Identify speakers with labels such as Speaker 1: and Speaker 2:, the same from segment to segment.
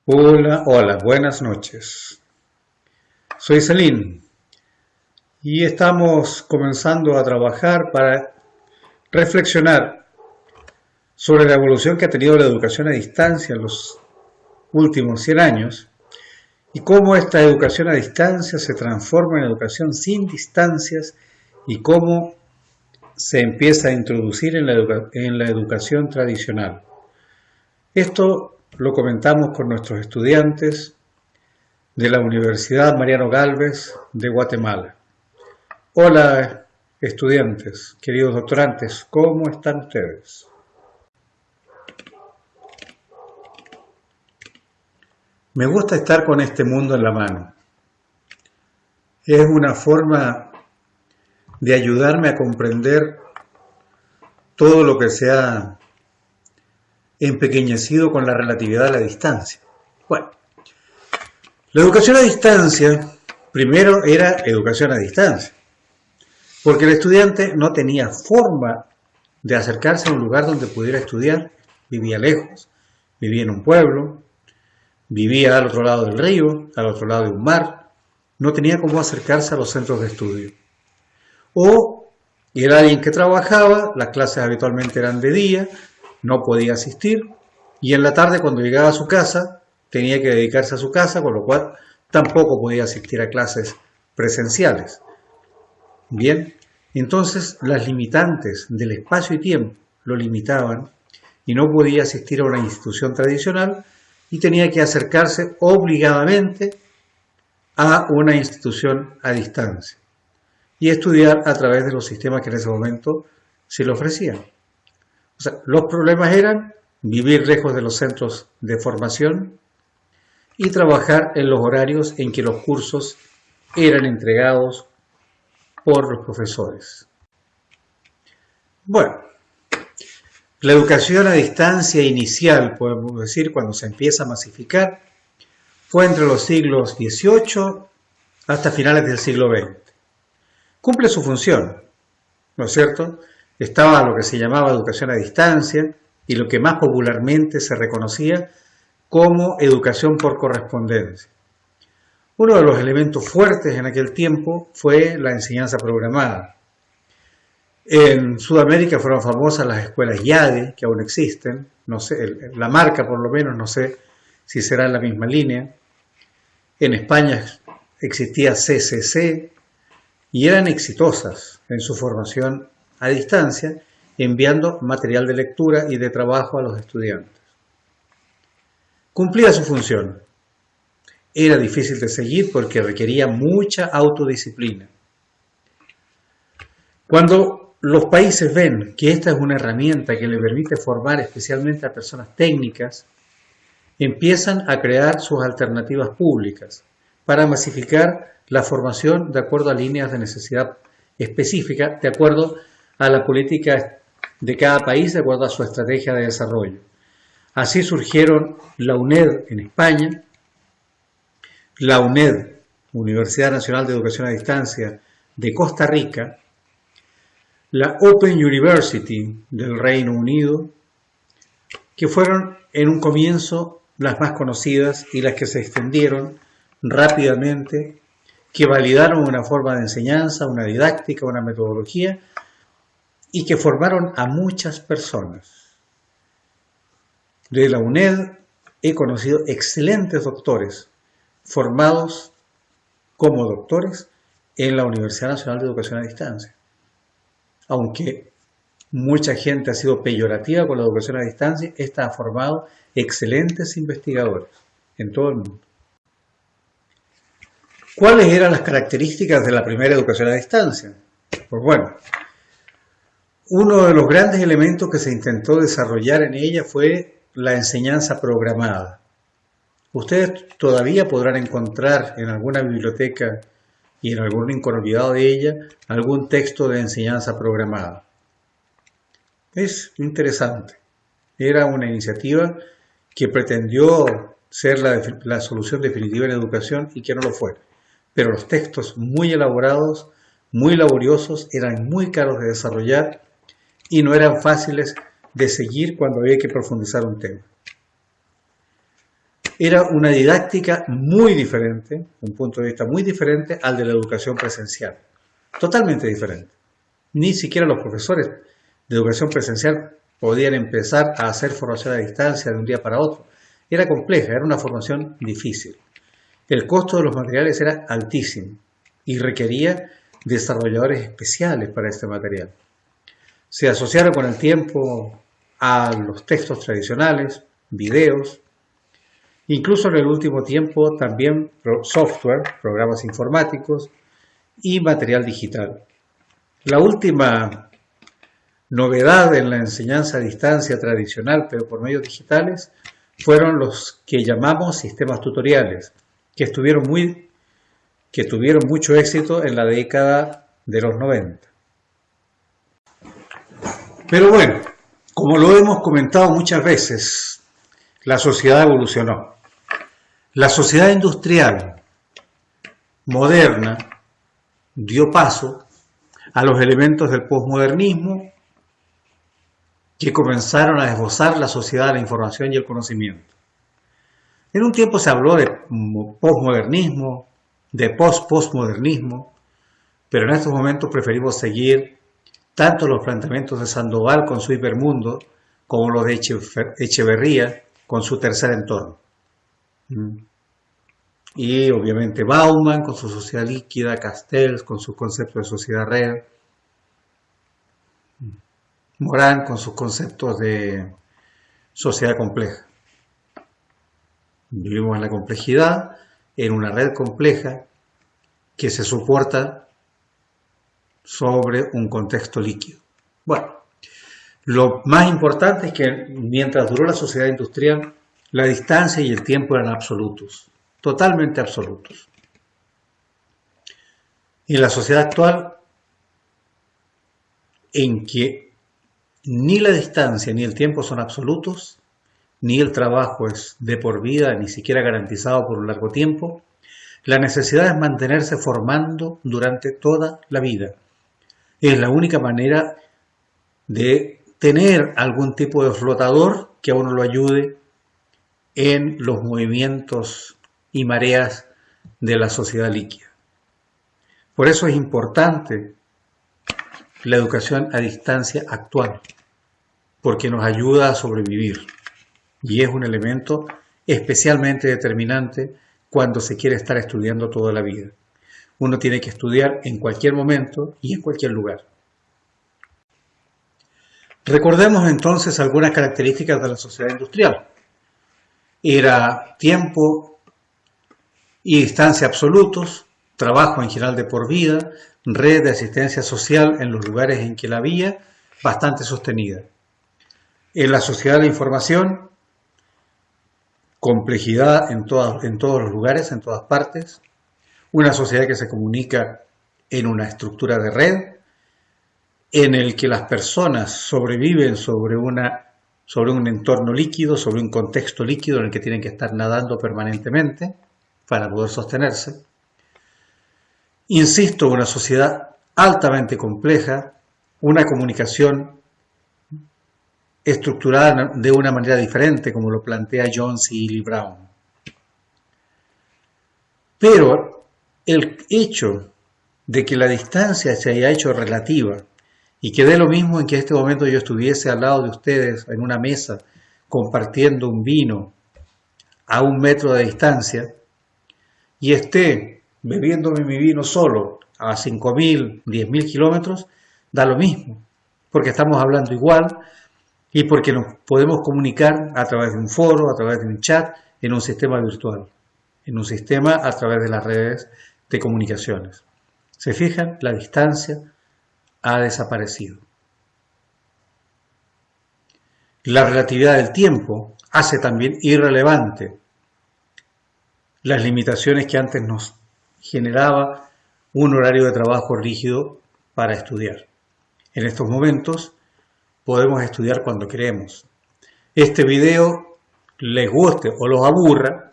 Speaker 1: Hola, hola, buenas noches. Soy Celine y estamos comenzando a trabajar para reflexionar sobre la evolución que ha tenido la educación a distancia en los últimos 100 años y cómo esta educación a distancia se transforma en educación sin distancias y cómo se empieza a introducir en la educación tradicional. Esto lo comentamos con nuestros estudiantes de la Universidad Mariano Gálvez de Guatemala. Hola, estudiantes, queridos doctorantes, ¿cómo están ustedes? Me gusta estar con este mundo en la mano. Es una forma de ayudarme a comprender todo lo que se ha empequeñecido con la relatividad de la distancia. Bueno, la educación a distancia primero era educación a distancia, porque el estudiante no tenía forma de acercarse a un lugar donde pudiera estudiar, vivía lejos, vivía en un pueblo, vivía al otro lado del río, al otro lado de un mar, no tenía cómo acercarse a los centros de estudio. O era alguien que trabajaba, las clases habitualmente eran de día, no podía asistir, y en la tarde cuando llegaba a su casa, tenía que dedicarse a su casa, con lo cual tampoco podía asistir a clases presenciales. Bien, entonces las limitantes del espacio y tiempo lo limitaban y no podía asistir a una institución tradicional y tenía que acercarse obligadamente a una institución a distancia y estudiar a través de los sistemas que en ese momento se le ofrecían. O sea, los problemas eran vivir lejos de los centros de formación y trabajar en los horarios en que los cursos eran entregados por los profesores. Bueno, la educación a distancia inicial, podemos decir, cuando se empieza a masificar, fue entre los siglos XVIII hasta finales del siglo XX. Cumple su función, ¿no es cierto? Estaba lo que se llamaba educación a distancia y lo que más popularmente se reconocía como educación por correspondencia. Uno de los elementos fuertes en aquel tiempo fue la enseñanza programada. En Sudamérica fueron famosas las escuelas IADE, que aún existen, no sé, la marca por lo menos, no sé si será en la misma línea. En España existía CCC y eran exitosas en su formación a distancia, enviando material de lectura y de trabajo a los estudiantes. Cumplía su función. Era difícil de seguir porque requería mucha autodisciplina. Cuando los países ven que esta es una herramienta que le permite formar especialmente a personas técnicas, empiezan a crear sus alternativas públicas para masificar la formación de acuerdo a líneas de necesidad específica, de acuerdo a la política de cada país, de acuerdo a su estrategia de desarrollo. Así surgieron la UNED en España, la UNED, Universidad Nacional de Educación a Distancia de Costa Rica, la Open University del Reino Unido, que fueron en un comienzo las más conocidas y las que se extendieron rápidamente, que validaron una forma de enseñanza, una didáctica, una metodología y que formaron a muchas personas. De la UNED he conocido excelentes doctores formados como doctores en la Universidad Nacional de Educación a Distancia. Aunque mucha gente ha sido peyorativa con la educación a distancia, esta ha formado excelentes investigadores en todo el mundo. ¿Cuáles eran las características de la primera educación a distancia? Pues bueno, uno de los grandes elementos que se intentó desarrollar en ella fue la enseñanza programada. Ustedes todavía podrán encontrar en alguna biblioteca y en algún rincón olvidado de ella algún texto de enseñanza programada. Es interesante. Era una iniciativa que pretendió ser la solución definitiva en educación y que no lo fue. Pero los textos muy elaborados, muy laboriosos, eran muy caros de desarrollar y no eran fáciles de seguir cuando había que profundizar un tema. era una didáctica muy diferente, un punto de vista muy diferente al de la educación presencial. Totalmente diferente. Ni siquiera los profesores de educación presencial podían empezar a hacer formación a distancia de un día para otro. Era compleja, era una formación difícil. El costo de los materiales era altísimo y requería desarrolladores especiales para este material. Se asociaron con el tiempo a los textos tradicionales, videos, incluso en el último tiempo también software, programas informáticos y material digital. La última novedad en la enseñanza a distancia tradicional, pero por medios digitales, fueron los que llamamos sistemas tutoriales, que tuvieron mucho éxito en la década de los 90. Pero bueno, como lo hemos comentado muchas veces, la sociedad evolucionó. La sociedad industrial moderna dio paso a los elementos del posmodernismo que comenzaron a esbozar la sociedad de la información y el conocimiento. En un tiempo se habló de posmodernismo, de postmodernismo, pero en estos momentos preferimos seguir tanto los planteamientos de Sandoval con su hipermundo, como los de Echeverría con su tercer entorno. Y obviamente Bauman con su sociedad líquida, Castells con su concepto de sociedad red, Morán con sus conceptos de sociedad compleja. Vivimos en la complejidad, en una red compleja que se soporta sobre un contexto líquido. Bueno, lo más importante es que mientras duró la sociedad industrial, la distancia y el tiempo eran absolutos, totalmente absolutos. En la sociedad actual, en que ni la distancia ni el tiempo son absolutos, ni el trabajo es de por vida, ni siquiera garantizado por un largo tiempo, la necesidad es mantenerse formando durante toda la vida. Es la única manera de tener algún tipo de flotador que a uno lo ayude en los movimientos y mareas de la sociedad líquida. Por eso es importante la educación a distancia actual, porque nos ayuda a sobrevivir y es un elemento especialmente determinante cuando se quiere estar estudiando toda la vida. Uno tiene que estudiar en cualquier momento y en cualquier lugar. Recordemos entonces algunas características de la sociedad industrial. Era tiempo y distancia absolutos, trabajo en general de por vida, red de asistencia social en los lugares en que la había, bastante sostenida. En la sociedad de la información, complejidad en todos los lugares, en todas partes, una sociedad que se comunica en una estructura de red, en el que las personas sobreviven sobre un entorno líquido, sobre un contexto líquido en el que tienen que estar nadando permanentemente para poder sostenerse. Insisto, una sociedad altamente compleja, una comunicación estructurada de una manera diferente, como lo plantea Jones y Lee Brown. Pero el hecho de que la distancia se haya hecho relativa y que dé lo mismo en que en este momento yo estuviese al lado de ustedes en una mesa compartiendo un vino a 1 metro de distancia y esté bebiéndome mi vino solo a 5.000, 10.000 kilómetros, da lo mismo, porque estamos hablando igual y porque nos podemos comunicar a través de un foro, a través de un chat, en un sistema virtual, en un sistema a través de las redes de comunicaciones. ¿Se fijan? La distancia ha desaparecido. La relatividad del tiempo hace también irrelevante las limitaciones que antes nos generaba un horario de trabajo rígido para estudiar. En estos momentos podemos estudiar cuando queremos. Este video les guste o los aburra,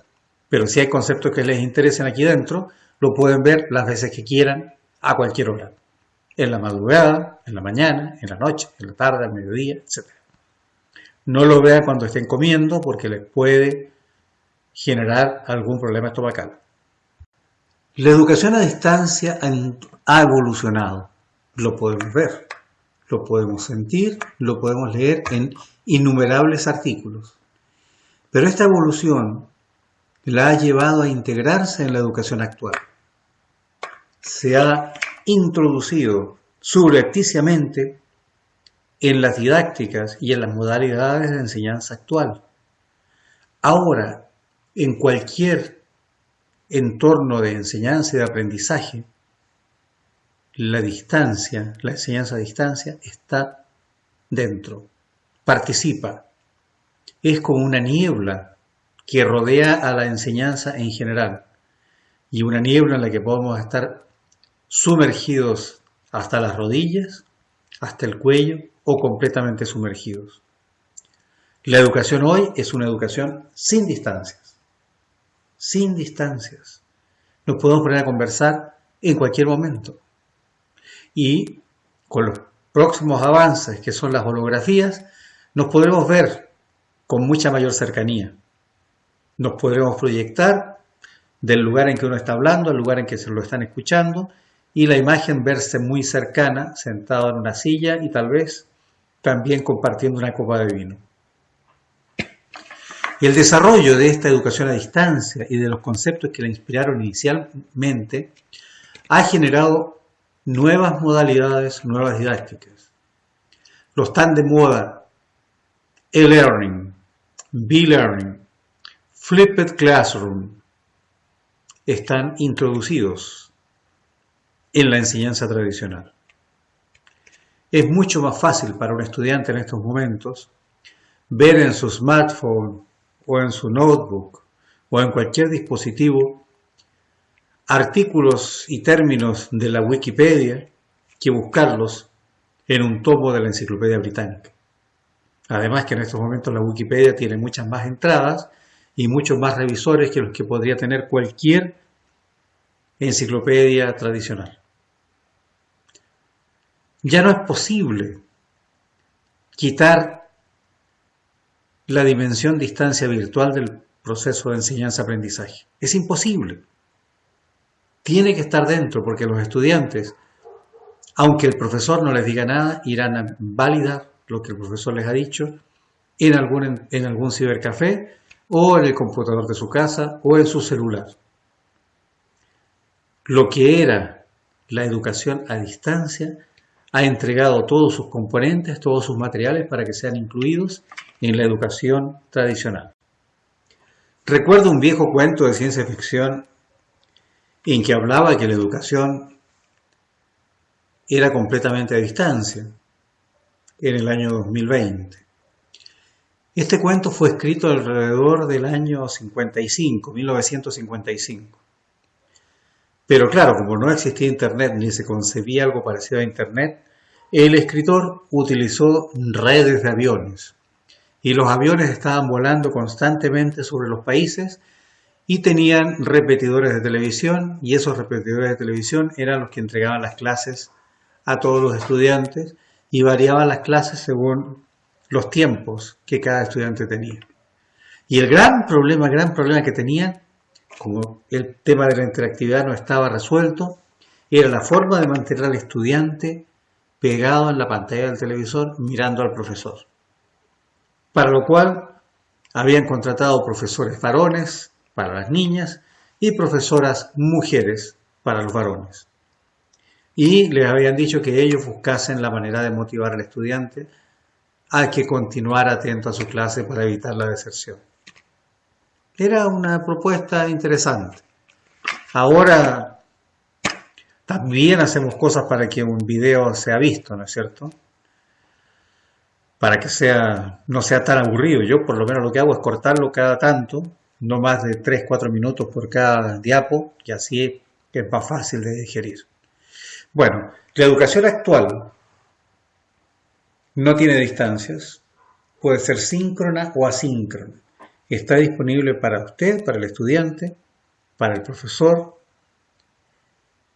Speaker 1: pero si hay conceptos que les interesen aquí dentro, lo pueden ver las veces que quieran, a cualquier hora. En la madrugada, en la mañana, en la noche, en la tarde, al mediodía, etc. No lo vean cuando estén comiendo porque les puede generar algún problema estomacal. La educación a distancia ha evolucionado, lo podemos ver, lo podemos sentir, lo podemos leer en innumerables artículos. Pero esta evolución la ha llevado a integrarse en la educación actual. Se ha introducido subrepticiamente en las didácticas y en las modalidades de enseñanza actual. Ahora, en cualquier entorno de enseñanza y de aprendizaje, la distancia, la enseñanza a distancia está dentro, participa. Es como una niebla que rodea a la enseñanza en general y una niebla en la que podemos estar sumergidos hasta las rodillas, hasta el cuello o completamente sumergidos. La educación hoy es una educación sin distancias. Sin distancias. Nos podemos poner a conversar en cualquier momento. Y con los próximos avances, que son las holografías, nos podremos ver con mucha mayor cercanía. Nos podremos proyectar del lugar en que uno está hablando al lugar en que se lo están escuchando y la imagen verse muy cercana, sentado en una silla y tal vez también compartiendo una copa de vino. Y el desarrollo de esta educación a distancia y de los conceptos que la inspiraron inicialmente ha generado nuevas modalidades, nuevas didácticas. Los tan de moda e-learning, B-learning, flipped classroom están introducidos en la enseñanza tradicional. Es mucho más fácil para un estudiante en estos momentos ver en su smartphone o en su notebook o en cualquier dispositivo artículos y términos de la Wikipedia que buscarlos en un tomo de la Enciclopedia Británica. Además que en estos momentos la Wikipedia tiene muchas más entradas y muchos más revisores que los que podría tener cualquier enciclopedia tradicional. Ya no es posible quitar la dimensión distancia virtual del proceso de enseñanza-aprendizaje. Es imposible. Tiene que estar dentro porque los estudiantes, aunque el profesor no les diga nada, irán a validar lo que el profesor les ha dicho en algún cibercafé o en el computador de su casa o en su celular. Lo que era la educación a distancia ha entregado todos sus componentes, todos sus materiales para que sean incluidos en la educación tradicional. Recuerdo un viejo cuento de ciencia ficción en que hablaba que la educación era completamente a distancia en el año 2020. Este cuento fue escrito alrededor del año 1955. Pero claro, como no existía Internet ni se concebía algo parecido a Internet, el escritor utilizó redes de aviones. Y los aviones estaban volando constantemente sobre los países y tenían repetidores de televisión, y esos repetidores de televisión eran los que entregaban las clases a todos los estudiantes y variaban las clases según los tiempos que cada estudiante tenía. Y el gran problema que tenían, como el tema de la interactividad no estaba resuelto, era la forma de mantener al estudiante pegado en la pantalla del televisor mirando al profesor. Para lo cual habían contratado profesores varones para las niñas y profesoras mujeres para los varones. Y les habían dicho que ellos buscasen la manera de motivar al estudiante a que continuara atento a su clase para evitar la deserción. Era una propuesta interesante. Ahora también hacemos cosas para que un video sea visto, ¿no es cierto? Para que no sea tan aburrido. Yo por lo menos lo que hago es cortarlo cada tanto, no más de 3-4 minutos por cada diapo, y así es más fácil de digerir. Bueno, la educación actual no tiene distancias, puede ser síncrona o asíncrona. Está disponible para usted, para el estudiante, para el profesor,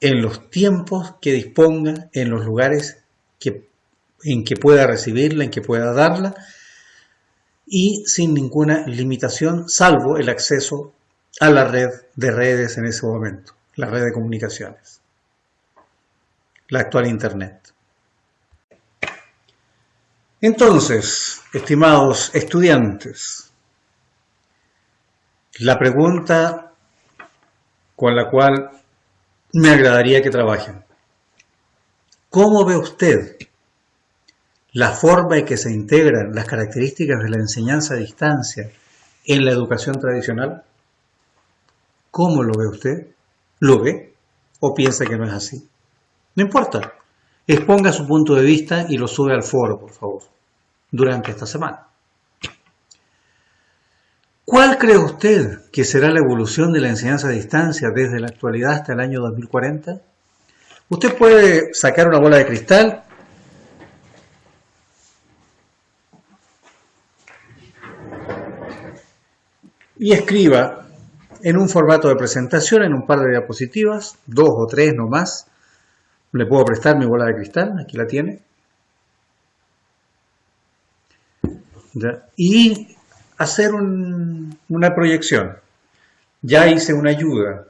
Speaker 1: en los tiempos que disponga, en los lugares en que pueda recibirla, en que pueda darla, y sin ninguna limitación, salvo el acceso a la red de redes en ese momento, la red de comunicaciones, la actual Internet. Entonces, estimados estudiantes, la pregunta con la cual me agradaría que trabajen: ¿cómo ve usted la forma en que se integran las características de la enseñanza a distancia en la educación tradicional? ¿Cómo lo ve usted? ¿Lo ve? ¿O piensa que no es así? No importa. Exponga su punto de vista y lo sube al foro, por favor, durante esta semana. ¿Cuál cree usted que será la evolución de la enseñanza a distancia desde la actualidad hasta el año 2040? Usted puede sacar una bola de cristal y escriba en un formato de presentación, en un par de diapositivas, 2 o 3 no más. Le puedo prestar mi bola de cristal, aquí la tiene. ¿Ya? Y hacer una proyección. Ya hice una ayuda.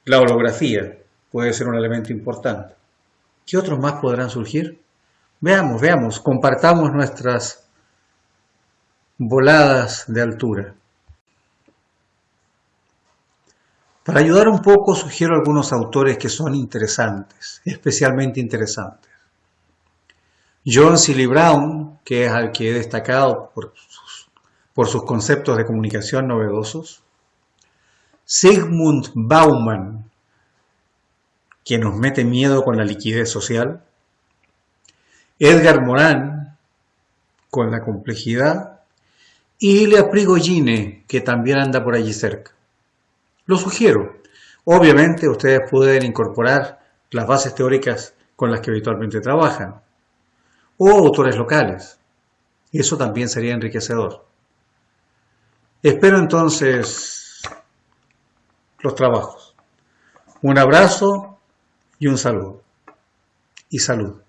Speaker 1: La holografía puede ser un elemento importante. ¿Qué otros más podrán surgir? Veamos, compartamos nuestras voladas de altura. Para ayudar un poco, sugiero algunos autores que son interesantes, especialmente interesantes. John Seely Brown, que es al que he destacado por sus conceptos de comunicación novedosos. Zygmunt Bauman, que nos mete miedo con la liquidez social. Edgar Morin, con la complejidad. Y Ilya Prigogine, que también anda por allí cerca. Lo sugiero. Obviamente ustedes pueden incorporar las bases teóricas con las que habitualmente trabajan, o autores locales. Eso también sería enriquecedor. Espero entonces los trabajos. Un abrazo y un saludo. Y salud.